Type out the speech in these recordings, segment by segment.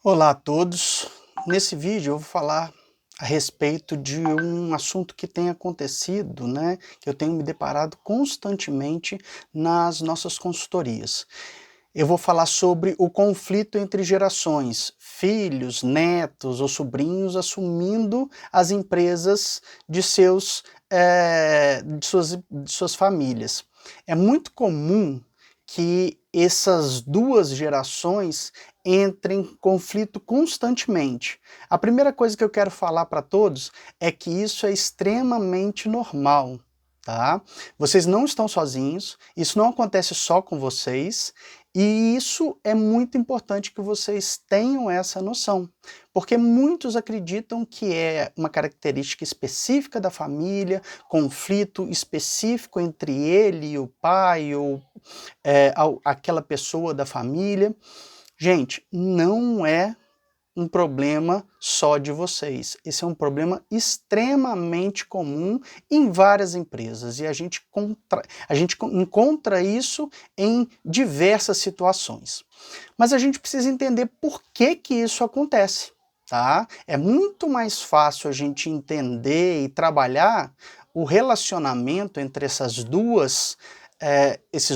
Olá a todos. Nesse vídeo eu vou falar a respeito de um assunto que tem acontecido, que eu tenho me deparado constantemente nas nossas consultorias. Eu vou falar sobre o conflito entre gerações, filhos, netos ou sobrinhos assumindo as empresas de suas famílias. É muito comum que essas duas gerações entrem em conflito constantemente. A primeira coisa que eu quero falar para todos é que isso é extremamente normal, tá? Vocês não estão sozinhos, isso não acontece só com vocês, e isso é muito importante que vocês tenham essa noção, porque muitos acreditam que é uma característica específica da família, conflito específico entre ele e o pai ou aquela pessoa da família. Gente, não é um problema só de vocês. Esse é um problema extremamente comum em várias empresas e a gente encontra isso em diversas situações. Mas a gente precisa entender por que que isso acontece, tá? É muito mais fácil a gente entender e trabalhar o relacionamento entre esses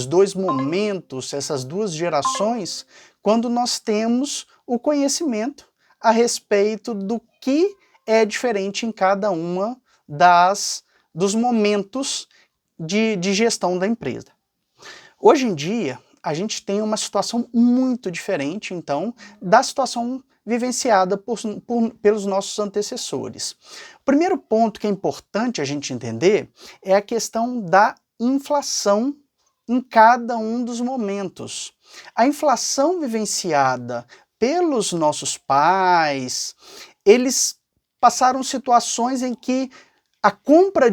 dois momentos, essas duas gerações, quando nós temos o conhecimento a respeito do que é diferente em cada uma dos momentos de gestão da empresa. Hoje em dia, a gente tem uma situação muito diferente, então, da situação vivenciada pelos nossos antecessores. O primeiro ponto que é importante a gente entender é a questão da inflação em cada um dos momentos. A inflação vivenciada pelos nossos pais, eles passaram situações em que a compra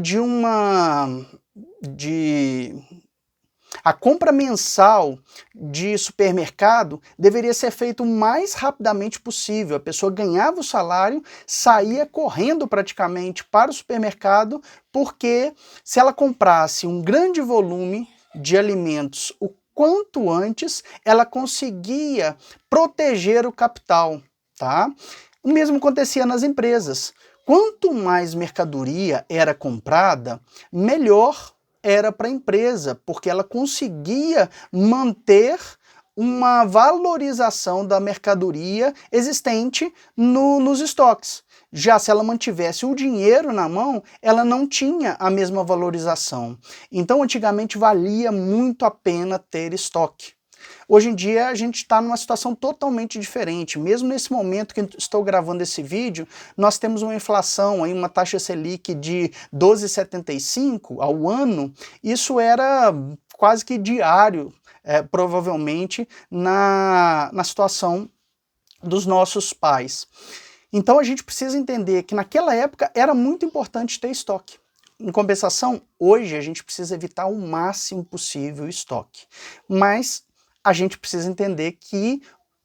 a compra mensal de supermercado deveria ser feita o mais rapidamente possível. A pessoa ganhava o salário, saía correndo praticamente para o supermercado, porque se ela comprasse um grande volume de alimentos o quanto antes, ela conseguia proteger o capital, tá? O mesmo acontecia nas empresas. Quanto mais mercadoria era comprada, melhor era para a empresa, porque ela conseguia manter uma valorização da mercadoria existente nos estoques. Já se ela mantivesse o dinheiro na mão, ela não tinha a mesma valorização. Então, antigamente, valia muito a pena ter estoque. Hoje em dia a gente está numa situação totalmente diferente. Mesmo nesse momento que estou gravando esse vídeo, nós temos uma inflação, aí, uma taxa Selic de 12,75 ao ano. Isso era quase que diário, provavelmente, na situação dos nossos pais. Então a gente precisa entender que naquela época era muito importante ter estoque. Em compensação, hoje a gente precisa evitar o máximo possível o estoque. Mas a gente precisa entender que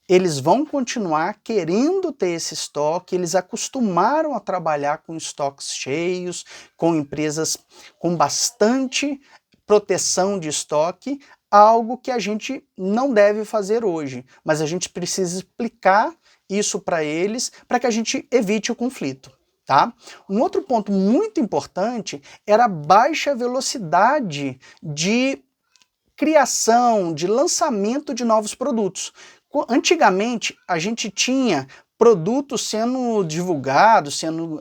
eles vão continuar querendo ter esse estoque, eles acostumaram a trabalhar com estoques cheios, com empresas com bastante proteção de estoque, algo que a gente não deve fazer hoje, mas a gente precisa explicar isso para eles, para que a gente evite o conflito. Tá? Um outro ponto muito importante era a baixa velocidade de criação, de lançamento de novos produtos. Antigamente, a gente tinha produtos sendo divulgados, sendo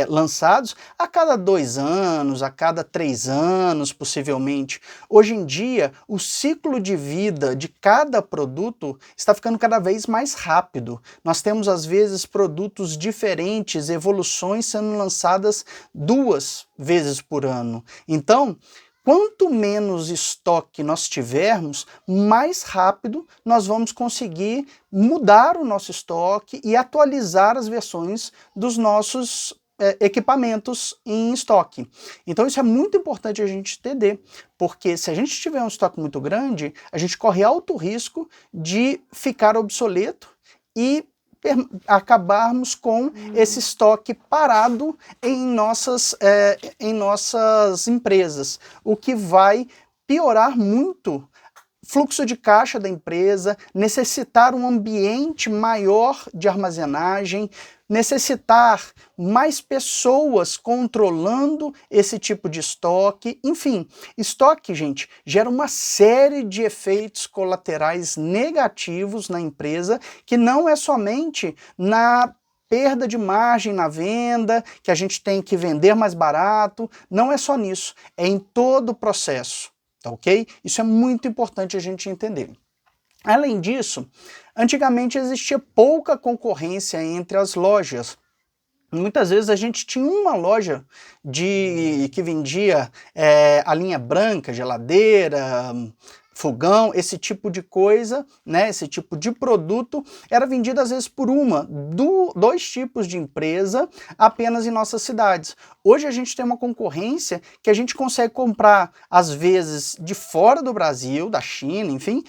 lançados a cada 2 anos, a cada 3 anos, possivelmente. Hoje em dia, o ciclo de vida de cada produto está ficando cada vez mais rápido. Nós temos, às vezes, produtos diferentes, evoluções sendo lançadas 2 vezes por ano. Então, quanto menos estoque nós tivermos, mais rápido nós vamos conseguir mudar o nosso estoque e atualizar as versões dos nossos equipamentos em estoque. Então isso é muito importante a gente entender, porque se a gente tiver um estoque muito grande, a gente corre alto risco de ficar obsoleto e acabarmos com esse estoque parado em nossas empresas, o que vai piorar muito fluxo de caixa da empresa, necessitar um ambiente maior de armazenagem, necessitar mais pessoas controlando esse tipo de estoque. Enfim, estoque, gente, gera uma série de efeitos colaterais negativos na empresa, que não é somente na perda de margem na venda, que a gente tem que vender mais barato, não é só nisso, é em todo o processo, tá ok? Isso é muito importante a gente entender. Além disso, antigamente existia pouca concorrência entre as lojas. Muitas vezes a gente tinha uma loja que vendia a linha branca, geladeira, fogão, esse tipo de coisa, né, esse tipo de produto, era vendido às vezes por dois tipos de empresa apenas em nossas cidades. Hoje a gente tem uma concorrência que a gente consegue comprar, às vezes, de fora do Brasil, da China, enfim,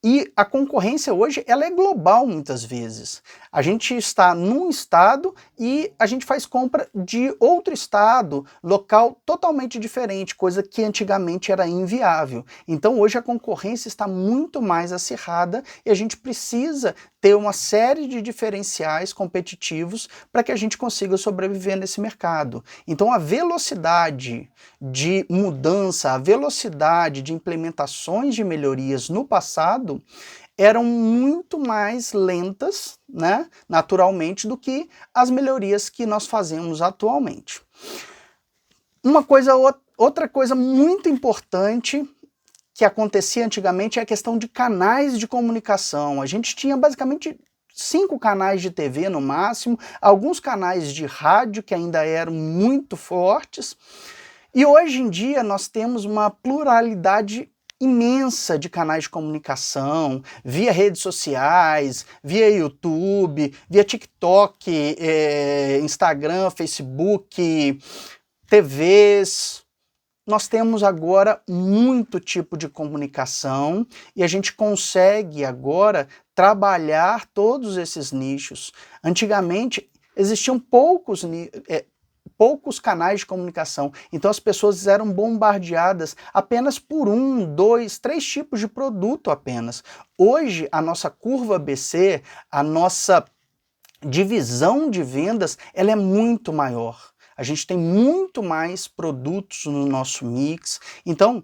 e a concorrência hoje ela é global muitas vezes. A gente está num estado e a gente faz compra de outro estado, local totalmente diferente, coisa que antigamente era inviável. Então hoje a concorrência está muito mais acirrada e a gente precisa ter uma série de diferenciais competitivos para que a gente consiga sobreviver nesse mercado. Então a velocidade de mudança, a velocidade de implementações de melhorias no passado eram muito mais lentas, né, naturalmente, do que as melhorias que nós fazemos atualmente. Outra coisa muito importante que acontecia antigamente é a questão de canais de comunicação. A gente tinha basicamente 5 canais de TV no máximo, alguns canais de rádio que ainda eram muito fortes, e hoje em dia nós temos uma pluralidade imensa de canais de comunicação, via redes sociais, via YouTube, via TikTok, Instagram, Facebook, TVs. Nós temos agora muito tipo de comunicação e a gente consegue agora trabalhar todos esses nichos. Antigamente existiam poucos canais de comunicação, então as pessoas eram bombardeadas apenas por 1, 2, 3 tipos de produto apenas. Hoje a nossa curva ABC, a nossa divisão de vendas, ela é muito maior. A gente tem muito mais produtos no nosso mix. Então,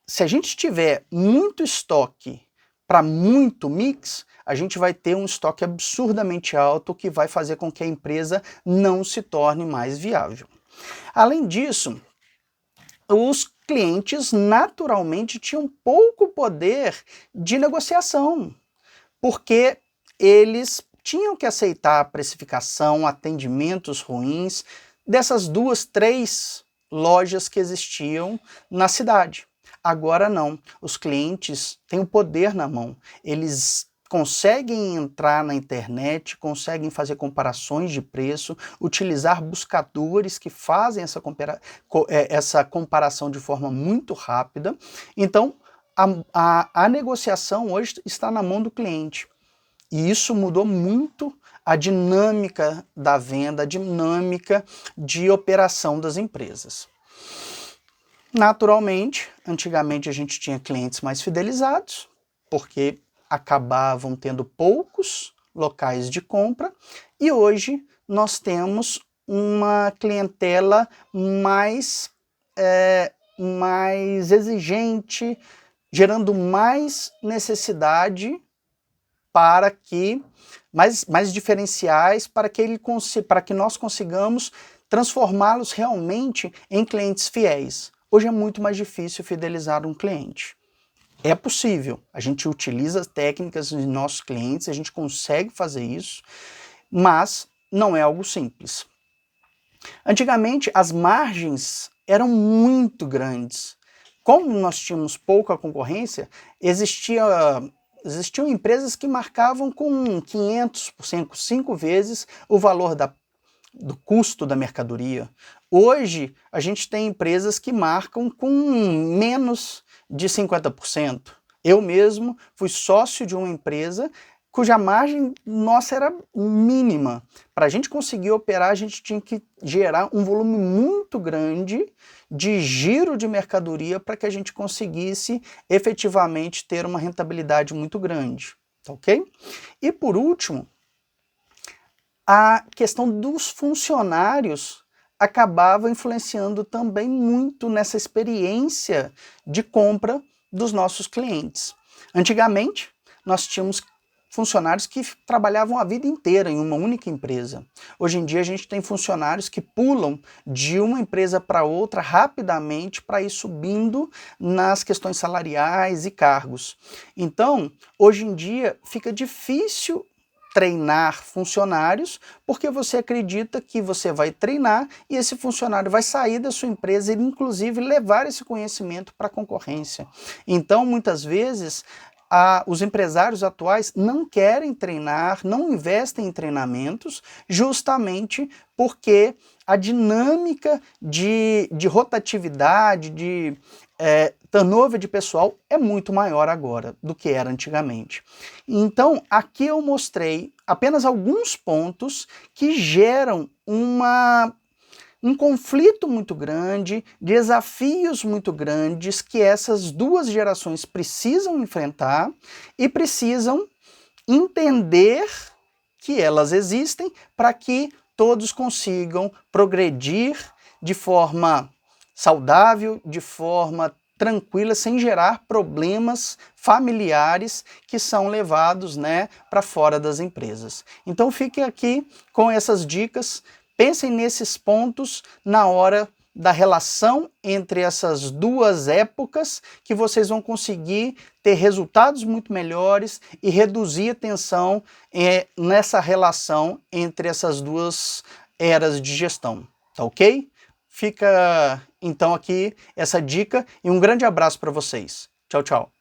se a gente tiver muito estoque para muito mix, a gente vai ter um estoque absurdamente alto que vai fazer com que a empresa não se torne mais viável. Além disso, os clientes naturalmente tinham pouco poder de negociação, porque eles tinham que aceitar a precificação, atendimentos ruins dessas 2, 3 lojas que existiam na cidade. Agora não, os clientes têm o poder na mão, eles conseguem entrar na internet, conseguem fazer comparações de preço, utilizar buscadores que fazem essa comparação de forma muito rápida. Então, a negociação hoje está na mão do cliente. E isso mudou muito a dinâmica da venda, a dinâmica de operação das empresas. Naturalmente, antigamente a gente tinha clientes mais fidelizados, porque acabavam tendo poucos locais de compra, e hoje nós temos uma clientela mais exigente, gerando mais necessidade para que mais diferenciais para que nós consigamos transformá-los realmente em clientes fiéis. Hoje é muito mais difícil fidelizar um cliente. É possível, a gente utiliza técnicas de nossos clientes, a gente consegue fazer isso, mas não é algo simples. Antigamente as margens eram muito grandes. Como nós tínhamos pouca concorrência, existiam empresas que marcavam com 500%, 5 vezes o valor do custo da mercadoria. Hoje, a gente tem empresas que marcam com menos de 50%. Eu mesmo fui sócio de uma empresa cuja margem nossa era mínima. Para a gente conseguir operar, a gente tinha que gerar um volume muito grande de giro de mercadoria para que a gente conseguisse efetivamente ter uma rentabilidade muito grande, tá ok? E por último, a questão dos funcionários acabava influenciando também muito nessa experiência de compra dos nossos clientes. Antigamente, nós tínhamos funcionários que trabalhavam a vida inteira em uma única empresa. Hoje em dia a gente tem funcionários que pulam de uma empresa para outra rapidamente para ir subindo nas questões salariais e cargos. Então, hoje em dia fica difícil treinar funcionários, porque você acredita que você vai treinar e esse funcionário vai sair da sua empresa e inclusive levar esse conhecimento para a concorrência. Então, muitas vezes, os empresários atuais não querem treinar, não investem em treinamentos, justamente porque a dinâmica de rotatividade, de turnover de pessoal é muito maior agora do que era antigamente. Então, aqui eu mostrei apenas alguns pontos que geram um conflito muito grande, desafios muito grandes que essas duas gerações precisam enfrentar e precisam entender que elas existem para que todos consigam progredir de forma saudável, de forma tranquila, sem gerar problemas familiares que são levados, né, para fora das empresas. Então fiquem aqui com essas dicas. Pensem nesses pontos na hora da relação entre essas duas épocas, que vocês vão conseguir ter resultados muito melhores e reduzir a tensão nessa relação entre essas duas eras de gestão, tá ok? Fica então aqui essa dica e um grande abraço para vocês. Tchau, tchau.